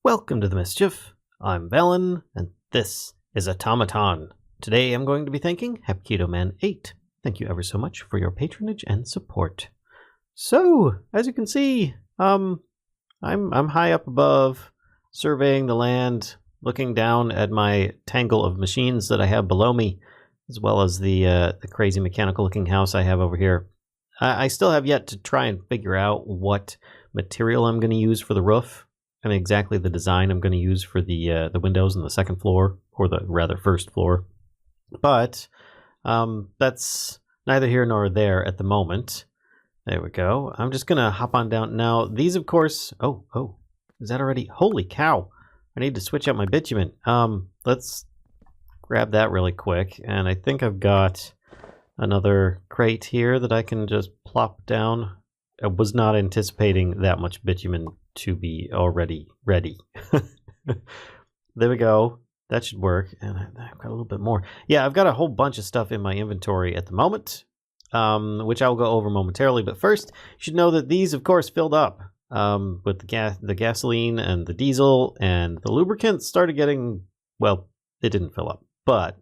Welcome to the Mischief. I'm Velen, and this is Automaton. Today I'm going to be thanking Hapkido Man 8. Thank you ever so much for your patronage and support. So, as you can see, I'm high up above, surveying the land, looking down at my tangle of machines that I have below me, as well as the crazy mechanical-looking house I have over here. I still have yet to try and figure out what material I'm going to use for the roof, and exactly the design I'm going to use for the windows on the second floor, or the rather first floor. But that's neither here nor there at the moment. There we go. I'm just going to hop on down. Now, these, of course... Oh, is that already... Holy cow! I need to switch out my bitumen. Let's grab that really quick. And I think I've got another crate here that I can just plop down. I was not anticipating that much bitumen to be already ready. There we go. That should work. And I've got a little bit more. Yeah, I've got a whole bunch of stuff in my inventory at the moment, which I'll go over momentarily. But first, you should know that these, of course, filled up with the gasoline and the diesel, and the lubricant started getting, well, it didn't fill up, but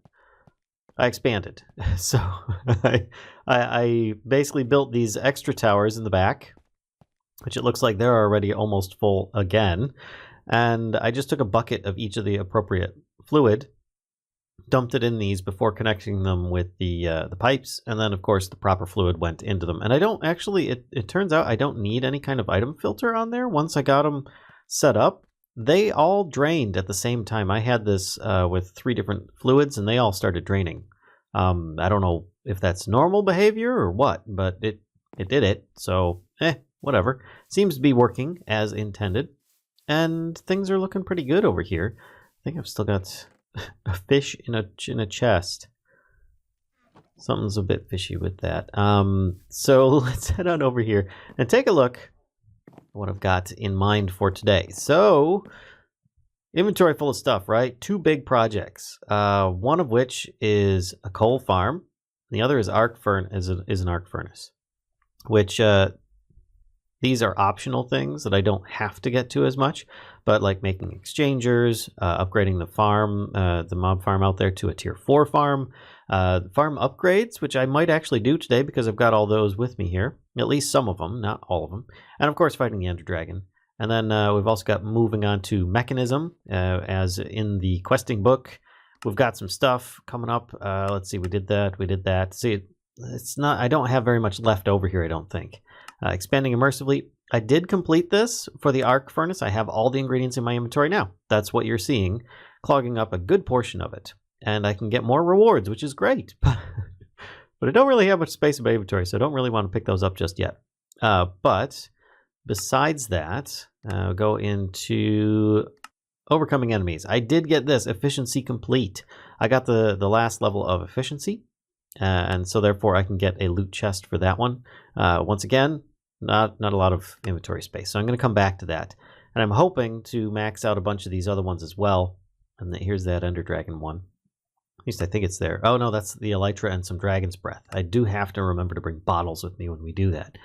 I expanded. So I basically built these extra towers in the back, which it looks like they're already almost full again. And I just took a bucket of each of the appropriate fluid, dumped it in these before connecting them with the pipes, and then of course the proper fluid went into them. And I don't actually, it turns out I don't need any kind of item filter on there. Once I got them set up, they all drained at the same time. I had this with 3 different fluids, and they all started draining. I don't know if that's normal behavior or what, but it did it. So, whatever. Seems to be working as intended. And things are looking pretty good over here. I think I've still got a fish in a chest. Something's a bit fishy with that. So let's head on over here and take a look what I've got in mind for today. So, inventory full of stuff, right? 2 big projects. One of which is a coal farm. The other is an arc furnace, which these are optional things that I don't have to get to as much, but like making exchangers, upgrading the farm, the mob farm out there to a tier 4 farm, farm upgrades, which I might actually do today because I've got all those with me here. At least some of them, not all of them. And of course, fighting the Ender Dragon. And then we've also got moving on to Mekanism, as in the questing book. We've got some stuff coming up. Let's see, we did that. See, it's not. I don't have very much left over here, I don't think. Expanding immersively. I did complete this for the arc furnace. I have all the ingredients in my inventory now. That's what you're seeing, clogging up a good portion of it. And I can get more rewards, which is great. But I don't really have much space in my inventory, so I don't really want to pick those up just yet. But besides that, go into overcoming enemies. I did get this, efficiency complete. I got the last level of efficiency, and so therefore I can get a loot chest for that one. Once again, not a lot of inventory space, so I'm going to come back to that. And I'm hoping to max out a bunch of these other ones as well. And here's that Ender Dragon one. At least I think it's there. Oh no, that's the Elytra and some Dragon's Breath. I do have to remember to bring bottles with me when we do that.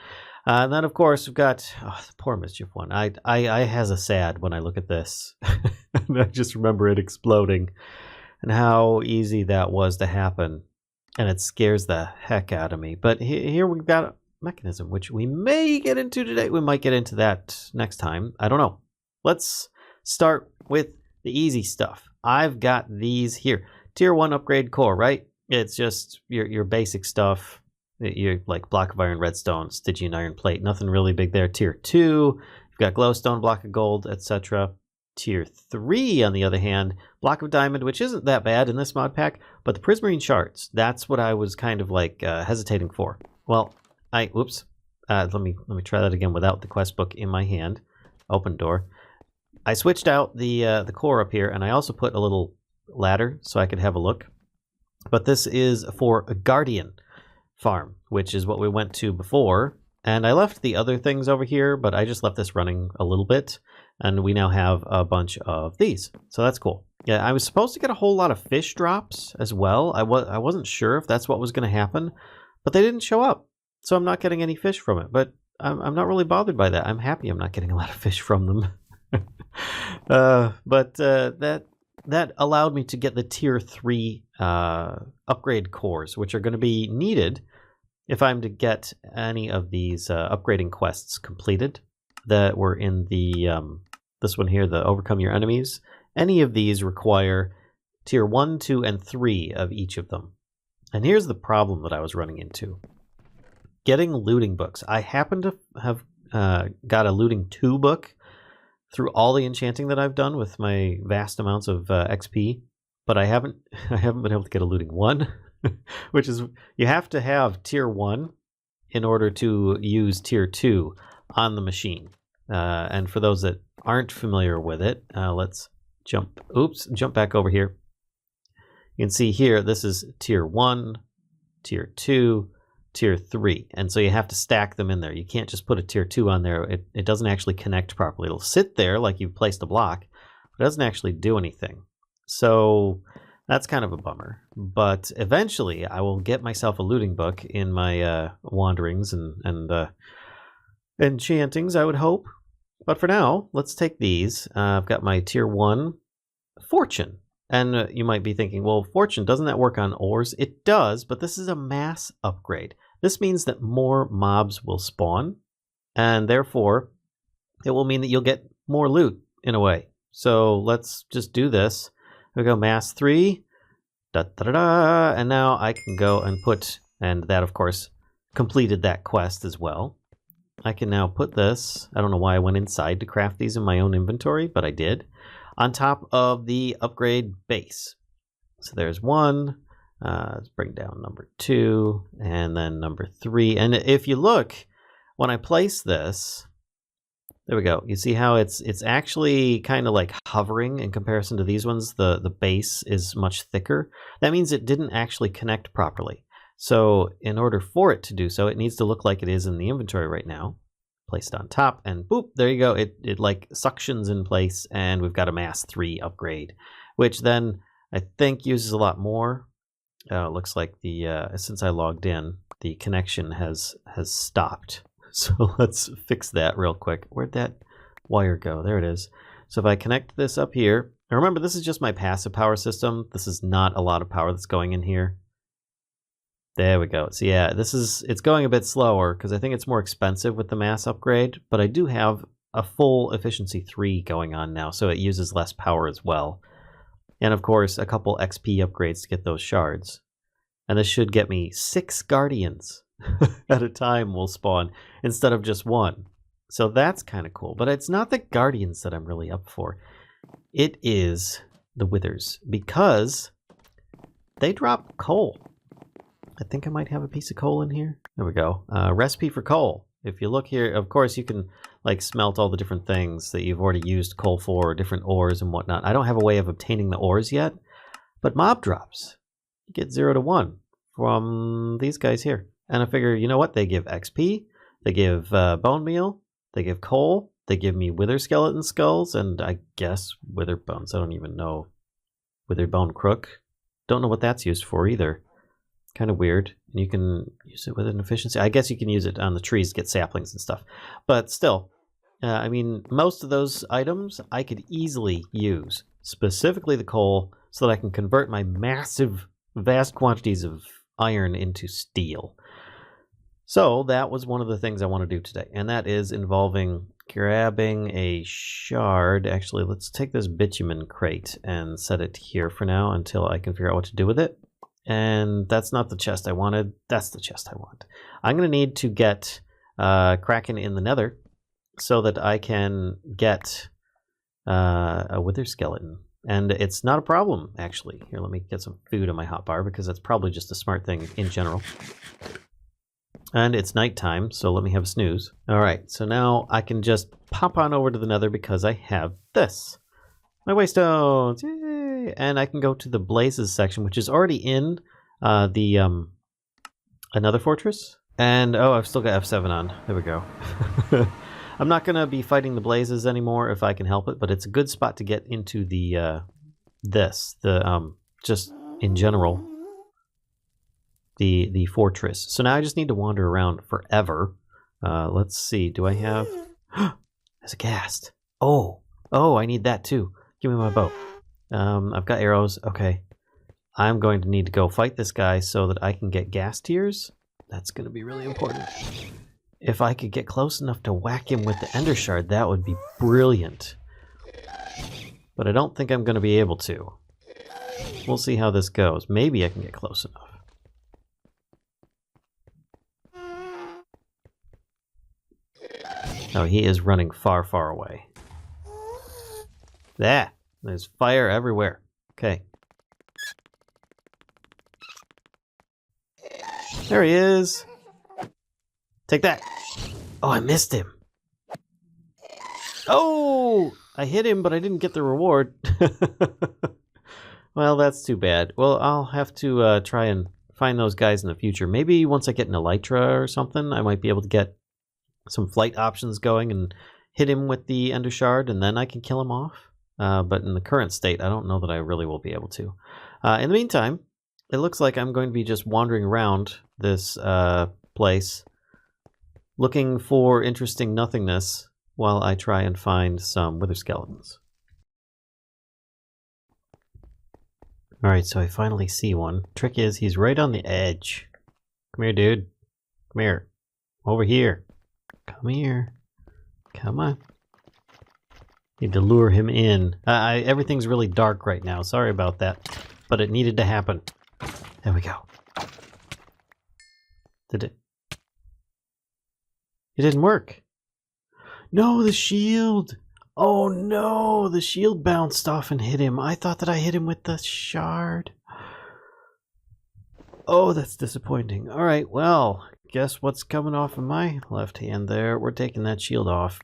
And then, of course, we've got the poor Mischief one. I has a sad when I look at this. And I just remember it exploding and how easy that was to happen. And it scares the heck out of me. But here we've got Mekanism, which we may get into today. We might get into that next time. I don't know. Let's start with the easy stuff. I've got these here. Tier 1 upgrade core, right? It's just your basic stuff. You're like block of iron, redstone, Stygian iron plate. Nothing really big there. Tier 2, you've got glowstone, block of gold, etc. Tier 3, on the other hand, block of diamond, which isn't that bad in this mod pack, but the prismarine shards, that's what I was kind of like hesitating for. Well, whoops. Let me try that again without the quest book in my hand. Open door. I switched out the core up here, and I also put a little ladder so I could have a look. But this is for a Guardian farm, which is what we went to before. And I left the other things over here, but I just left this running a little bit. And we now have a bunch of these. So that's cool. Yeah, I was supposed to get a whole lot of fish drops as well. I wasn't sure if that's what was going to happen, but they didn't show up. So I'm not getting any fish from it. But I'm not really bothered by that. I'm happy I'm not getting a lot of fish from them. That allowed me to get the tier 3 upgrade cores, which are going to be needed if I'm to get any of these upgrading quests completed that were in the this one here, the Overcome Your Enemies. Any of these require tier 1, 2, and 3 of each of them. And here's the problem that I was running into. Getting looting books. I happen to have got a looting 2 book through all the enchanting that I've done with my vast amounts of XP, but I haven't been able to get a looting 1, which is, you have to have tier 1 in order to use tier 2 on the machine. And for those that aren't familiar with it, let's jump back over here. You can see here, this is tier 1, tier 2, tier 3. And so you have to stack them in there. You can't just put a tier 2 on there. It doesn't actually connect properly. It'll sit there like you've placed a block, but it doesn't actually do anything. So that's kind of a bummer. But eventually I will get myself a looting book in my wanderings and enchantings, I would hope. But for now, let's take these. I've got my tier 1 fortune. And you might be thinking, well, fortune, doesn't that work on ores? It does, but this is a mass upgrade. This means that more mobs will spawn, and therefore it will mean that you'll get more loot in a way. So let's just do this. We go mass 3, and now I can go and put, and that of course completed that quest as well. I can now put this, I don't know why I went inside to craft these in my own inventory, but I did, on top of the upgrade base. So there's 1, let's bring down number 2, and then number 3. And if you look, when I place this, there we go. You see how it's actually kind of like hovering in comparison to these ones. The base is much thicker. That means it didn't actually connect properly. So in order for it to do so, it needs to look like it is in the inventory right now. Place it on top, and boop, there you go. It like suctions in place, and we've got a mass 3 upgrade, which then I think uses a lot more. Looks like the since I logged in, the connection has stopped. So let's fix that real quick. Where'd that wire go? There it is. So if I connect this up here, now remember, this is just my passive power system. This is not a lot of power that's going in here. There we go. So yeah, it's going a bit slower because I think it's more expensive with the mass upgrade, but I do have a full efficiency 3 going on now, so it uses less power as well. And of course, a couple XP upgrades to get those shards. And this should get me 6 guardians at a time will spawn instead of just 1. So that's kind of cool, but it's not the guardians that I'm really up for. It is the withers, because they drop coal. I think I might have a piece of coal in here. There we go. Recipe for coal. If you look here, of course, you can like smelt all the different things that you've already used coal for, different ores and whatnot. I don't have a way of obtaining the ores yet, but mob drops. You get 0 to 1 from these guys here. And I figure, you know what? They give XP, they give bone meal, they give coal, they give me wither skeleton skulls, and I guess wither bones. I don't even know. Wither bone crook. Don't know what that's used for either. Kind of weird. And you can use it with an efficiency. I guess you can use it on the trees to get saplings and stuff. But still, I mean, most of those items I could easily use. Specifically the coal, so that I can convert my massive, vast quantities of iron into steel. So that was one of the things I want to do today. And that is involving grabbing a shard. Actually, let's take this bitumen crate and set it here for now until I can figure out what to do with it. And that's not the chest I wanted. That's the chest I want. I'm going to need to get Kraken in the Nether so that I can get a wither skeleton. And it's not a problem, actually. Here, let me get some food on my hotbar because that's probably just a smart thing in general. And it's nighttime, so let me have a snooze. All right, so now I can just pop on over to the Nether because I have this. My waystones, yay! And I can go to the Blazes section, which is already in another fortress. And, oh, I've still got F7 on. There we go. I'm not going to be fighting the Blazes anymore if I can help it, but it's a good spot to get into the, just in general, the fortress. So now I just need to wander around forever. Let's see, do I have... There's a ghast. Oh, Oh, I need that too. Give me my bow. I've got arrows. Okay. I'm going to need to go fight this guy so that I can get gas tiers. That's going to be really important. If I could get close enough to whack him with the ender shard, that would be brilliant. But I don't think I'm going to be able to. We'll see how this goes. Maybe I can get close enough. Oh, he is running far, far away. There. There's fire everywhere. Okay. There he is. Take that. Oh, I missed him. Oh! I hit him, but I didn't get the reward. Well, that's too bad. Well, I'll have to try and find those guys in the future. Maybe once I get an elytra or something, I might be able to get some flight options going and hit him with the ender shard, and then I can kill him off. But in the current state, I don't know that I really will be able to. In the meantime, it looks like I'm going to be just wandering around this place looking for interesting nothingness while I try and find some wither skeletons. Alright, so I finally see one. Trick is, he's right on the edge. Come here, dude. Come here. Over here. Come here. Come on. Need to lure him in. Everything's really dark right now. Sorry about that. But it needed to happen. There we go. Did it? It didn't work. No, the shield. Oh no, the shield bounced off and hit him. I thought that I hit him with the shard. Oh, that's disappointing. All right, well, guess what's coming off of my left hand there? We're taking that shield off.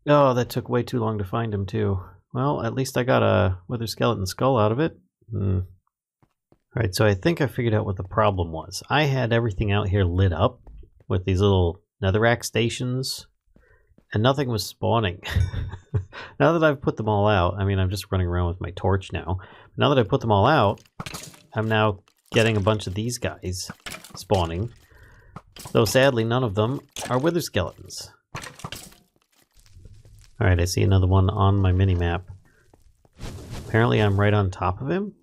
Oh, that took way too long to find him too. Well, at least I got a wither skeleton skull out of it. All right, so I think I figured out what the problem was. I had everything out here lit up with these little netherrack stations, and nothing was spawning. Now that I've put them all out, I mean, I'm just running around with my torch now. Now that I've put them all out, I'm now getting a bunch of these guys spawning. Though sadly, none of them are wither skeletons. Alright, I see another one on my mini-map. Apparently I'm right on top of him.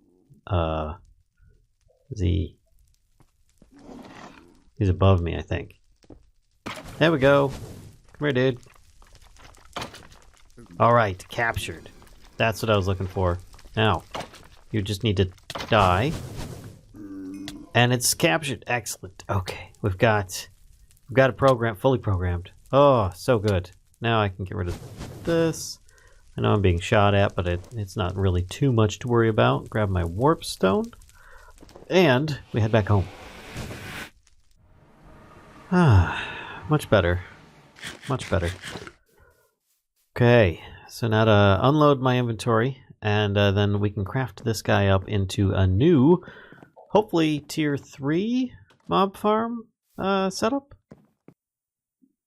He's above me, I think. There we go. Come here, dude. Alright, captured. That's what I was looking for. Now, you just need to die. And it's captured. Excellent. Okay, we've got a program fully programmed. Oh, so good. Now I can get rid of this. I know I'm being shot at, but it's not really too much to worry about. Grab my warp stone. And we head back home. Much better. Much better. Okay, so now to unload my inventory, and then we can craft this guy up into a new, hopefully tier 3 mob farm setup.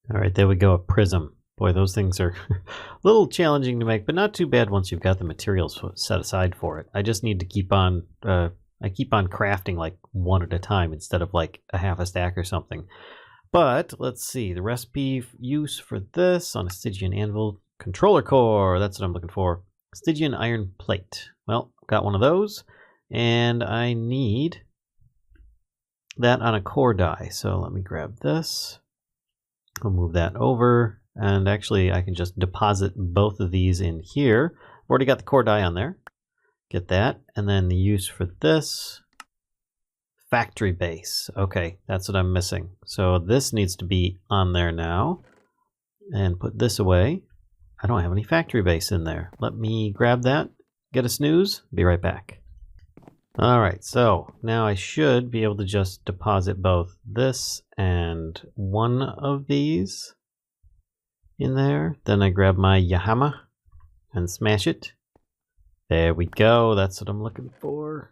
Alright, there we go, a prism. Boy, those things are a little challenging to make, but not too bad once you've got the materials set aside for it. I just need to keep on, I keep on crafting like one at a time instead of like a half a stack or something. But let's see, the recipe use for this on a Stygian anvil, controller core, that's what I'm looking for. Stygian iron plate. Well, got one of those, and I need that on a core die. So let me grab this. I'll move that over, and actually I can just deposit both of these in here. I've already got the core die on there. Get that, and then the use for this. Factory base. Okay, that's what I'm missing. So this needs to be on there now. And put this away. I don't have any factory base in there. Let me grab that, get a snooze, be right back. Alright, so now I should be able to just deposit both this and one of these in there. Then I grab my Yahama and smash it. There we go, that's what I'm looking for.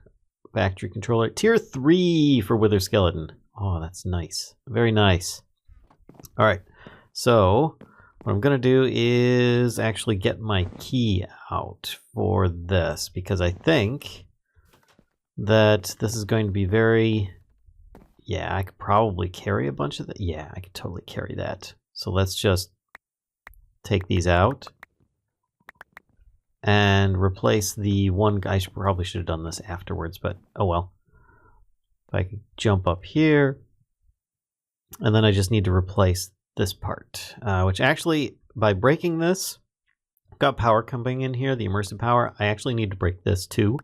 Factory controller. Tier 3 for Wither Skeleton. Oh, that's nice. Very nice. Alright, so what I'm going to do is actually get my key out for this, because I think that this is going to be very... Yeah, I could probably carry a bunch of that. Yeah, I could totally carry that. So let's just take these out. and replace the one. I probably should have done this afterwards, but oh well. If I could jump up here, and then I just need to replace this part, which actually, by breaking this, I've got power coming in here, the immersive power. I actually need to break this too,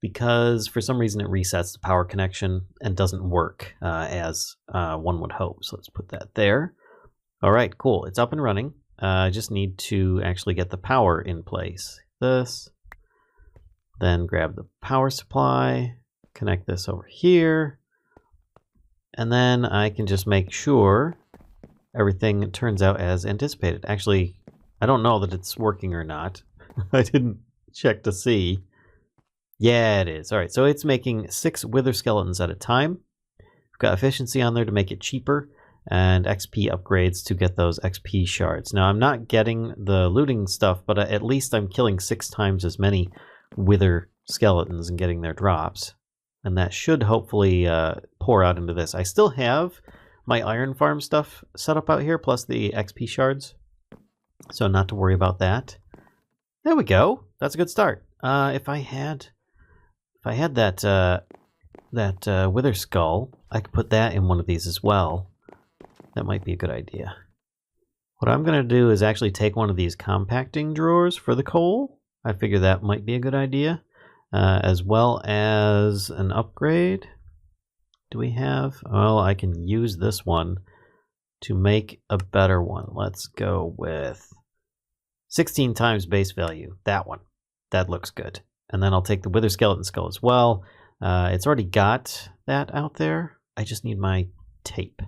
because for some reason it resets the power connection and doesn't work as one would hope. So let's put that there. All right, cool. It's up and running. I just need to actually get the power in place. This, then grab the power supply, connect this over here, and then I can just make sure everything turns out as anticipated. Actually, I don't know that it's working or not. I didn't check to see. Yeah, it is. All right, so it's making 6 wither skeletons at a time. We've got efficiency on there to make it cheaper, and XP upgrades to get those XP shards. Now, I'm not getting the looting stuff, but at least I'm killing 6 times as many wither skeletons and getting their drops. And that should hopefully pour out into this. I still have my iron farm stuff set up out here, plus the XP shards. So not to worry about that. There we go. That's a good start. If I had that wither skull, I could put that in one of these as well. That might be a good idea. What I'm going to do is actually take one of these compacting drawers for the coal. I figure that might be a good idea. As well as an upgrade. Do we have? Well, I can use this one to make a better one. Let's go with 16 times base value. That one. That looks good. And then I'll take the wither skeleton skull as well. It's already got that out there. I just need my tape.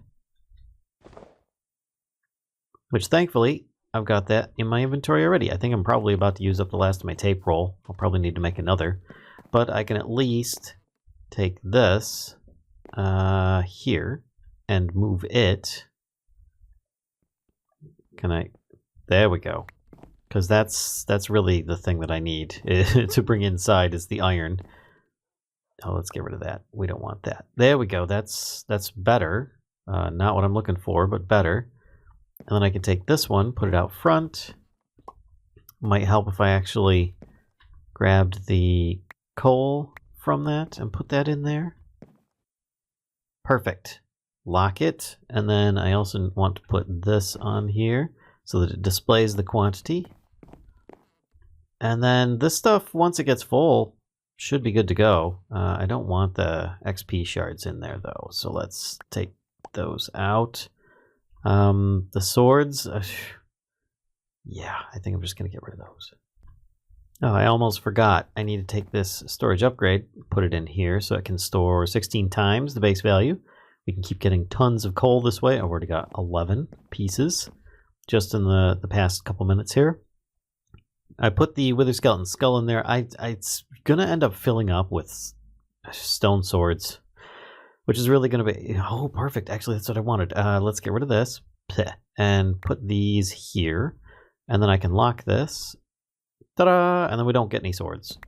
Which thankfully, I've got that in my inventory already. I think I'm probably about to use up the last of my tape roll. I'll probably need to make another. But I can at least take this here and move it. Can I? There we go. Because that's really the thing that I need to bring inside is the iron. Oh, let's get rid of that. We don't want that. There we go. That's better. Not what I'm looking for, but better. And then I can take this one, put it out front. Might help if I actually grabbed the coal from that and put that in there. Perfect. Lock it. And then I also want to put this on here so that it displays the quantity. And then this stuff, once it gets full, should be good to go. I don't want the XP shards in there though, so let's take those out. The swords, yeah, I think I'm just going to get rid of those. Oh, I almost forgot. I need to take this storage upgrade, put it in here so it can store 16 times the base value. We can keep getting tons of coal this way. I've already got 11 pieces just in the past couple minutes here. I put the wither skeleton skull in there. It's going to end up filling up with stone swords, which is really going to be... Oh, perfect. Actually, that's what I wanted. Let's get rid of this and put these here. And then I can lock this. Ta-da! And then we don't get any swords.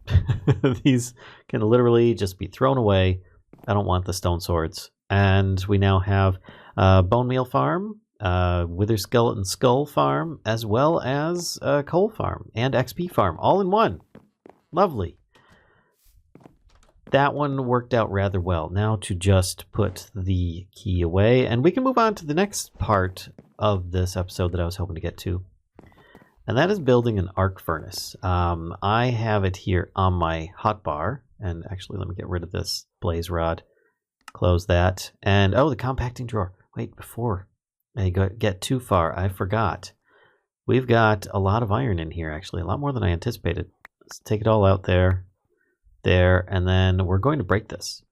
These can literally just be thrown away. I don't want the stone swords. And we now have bone meal farm, wither skeleton skull farm, as well as coal farm and XP farm, all in one. Lovely. That one worked out rather well. Now to just put the key away, and we can move on to the next part of this episode that I was hoping to get to. And that is building an arc furnace. I have it here on my hotbar. And actually, let me get rid of this blaze rod. Close that. And, oh, the compacting drawer. Wait, before I get too far, I forgot. We've got a lot of iron in here, actually. A lot more than I anticipated. Let's take it all out there. There. And then we're going to break this.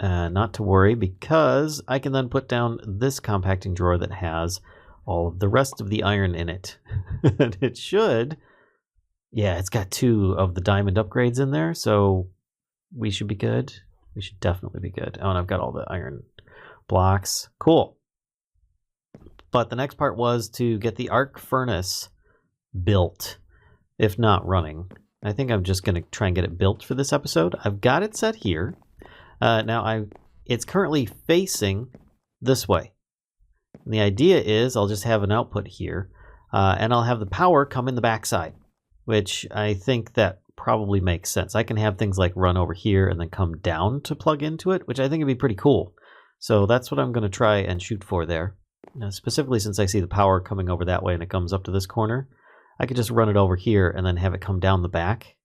Not to worry, because I can then put down this compacting drawer that has all of the rest of the iron in it. And it should, yeah, it's got 2 of the diamond upgrades in there, so we should be good. We should definitely be good. Oh, and I've got all the iron blocks. Cool. But the next part was to get the arc furnace built, if not running. I think I'm just going to try and get it built for this episode. I've got it set here. Now, it's currently facing this way. And the idea is I'll just have an output here, and I'll have the power come in the backside. which I think that probably makes sense. I can have things like run over here and then come down to plug into it, which I think would be pretty cool. So that's what I'm going to try and shoot for there. Now, specifically since I see the power coming over that way and it comes up to this corner, I could just run it over here and then have it come down the back.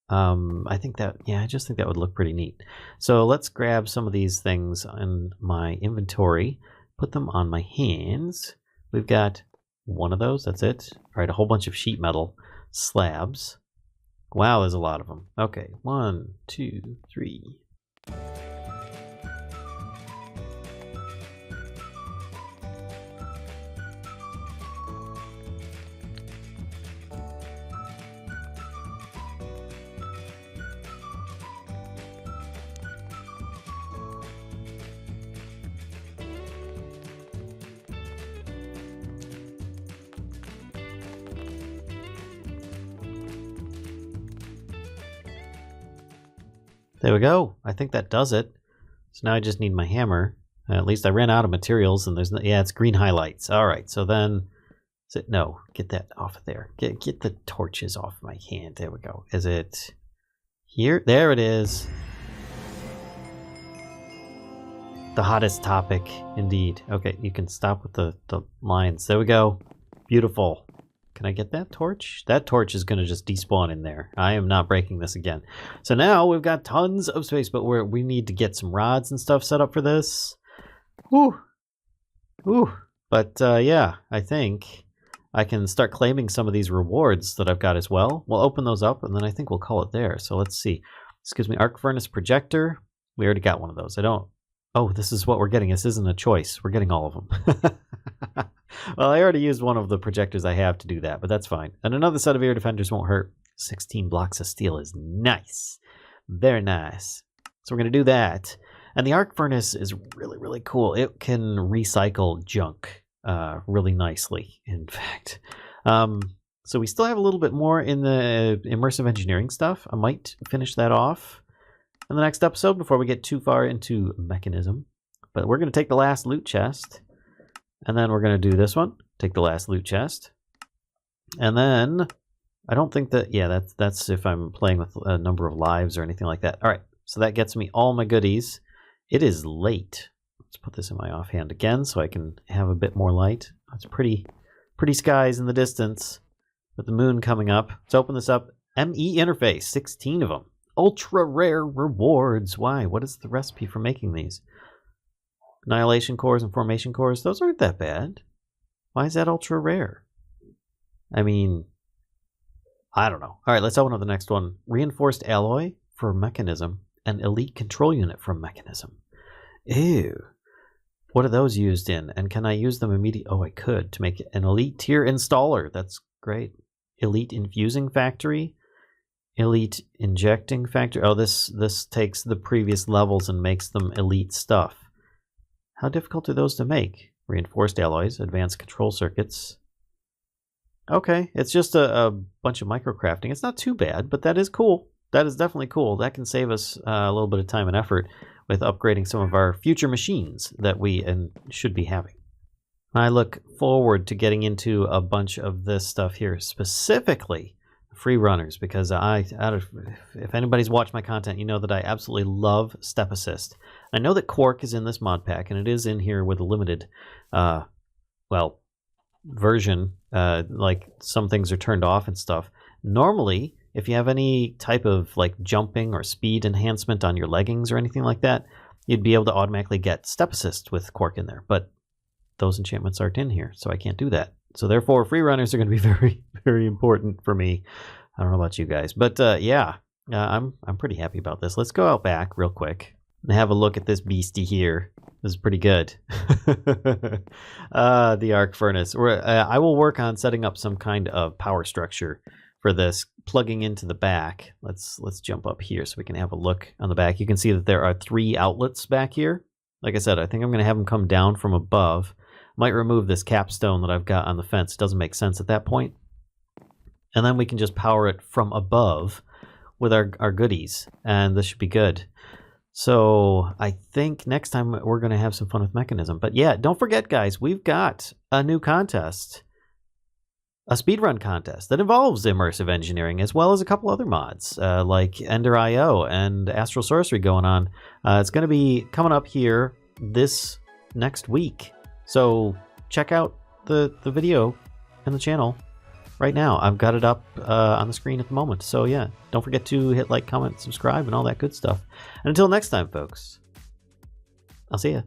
I think that, yeah, I just think that would look pretty neat. So let's grab some of these things in my inventory, put them on my hands. We've got one of those, that's it. All right, a whole bunch of sheet metal slabs. Wow, there's a lot of them. Okay, 1, 2, 3. There we go. I think that does it. So now I just need my hammer. At least I ran out of materials, and there's no, yeah, it's green highlights. All right, so then, is it, no, get that off of there. Get the torches off my hand. There we go. Is it here? There it is. The hottest topic, indeed. Okay, you can stop with the lines. There we go. Beautiful. Can I get that torch? That torch is going to just despawn in there. I am not breaking this again. So now we've got tons of space, but we need to get some rods and stuff set up for this. Whew. Whew. But yeah, I think I can start claiming some of these rewards that I've got as well. We'll open those up, and then I think we'll call it there. So let's see. Excuse me, arc furnace projector. We already got one of those. I don't... Oh, this is what we're getting. This isn't a choice. We're getting all of them. Well, I already used one of the projectors I have to do that, but that's fine. And another set of air defenders won't hurt. 16 blocks of steel is nice. Very nice. So we're going to do that. And the arc furnace is really, really cool. It can recycle junk really nicely, in fact. So we still have a little bit more in the immersive engineering stuff. I might finish that off in the next episode before we get too far into Mekanism. But we're going to take the last loot chest. And then we're going to do this one. Take the last loot chest. And then, I don't think that, yeah, that's if I'm playing with a number of lives or anything like that. All right, so that gets me all my goodies. It is late. Let's put this in my offhand again so I can have a bit more light. It's pretty skies in the distance with the moon coming up. Let's open this up. ME interface, 16 of them. Ultra rare rewards. Why? What is the recipe for making these? Annihilation cores and formation cores, those aren't that bad. Why is that ultra rare? I mean, I don't know. All right, let's open up the next one. Reinforced alloy for Mekanism and elite control unit from Mekanism. Ew. What are those used in? And can I use them immediately? Oh, I could to make an elite tier installer. That's great. Elite infusing factory. Elite injecting factory. Oh, this takes the previous levels and makes them elite stuff. How difficult are those to make? Reinforced alloys, advanced control circuits. Okay, it's just a bunch of microcrafting. It's not too bad, but that is cool. That is definitely cool. That can save us a little bit of time and effort with upgrading some of our future machines that we should be having. I look forward to getting into a bunch of this stuff here, specifically free runners, because if anybody's watched my content, you know that I absolutely love step assist. I know that Quark is in this mod pack, and it is in here with a limited, version. Like some things are turned off and stuff. Normally, if you have any type of like jumping or speed enhancement on your leggings or anything like that, you'd be able to automatically get step assist with Quark in there. But those enchantments aren't in here, so I can't do that. So therefore, free runners are going to be very, very important for me. I don't know about you guys, but yeah, I'm pretty happy about this. Let's go out back real quick and have a look at this beastie here. This is pretty good. The arc furnace. I will work on setting up some kind of power structure for this, plugging into the back. Let's jump up here so we can have a look on the back. You can see that there are 3 outlets back here. Like I said, I think I'm going to have them come down from above. Might remove this capstone that I've got on the fence. It doesn't make sense at that point. And then we can just power it from above with our goodies. And this should be good. So I think next time we're going to have some fun with Mekanism. But yeah, don't forget, guys, we've got a new contest. a speedrun contest that involves immersive engineering, as well as a couple other mods like Ender.io and Astral Sorcery going on. It's going to be coming up here this next week. So check out the video in the channel right now. I've got it up on the screen at the moment. So yeah, don't forget to hit like, comment, subscribe, and all that good stuff. And until next time, folks, I'll see ya.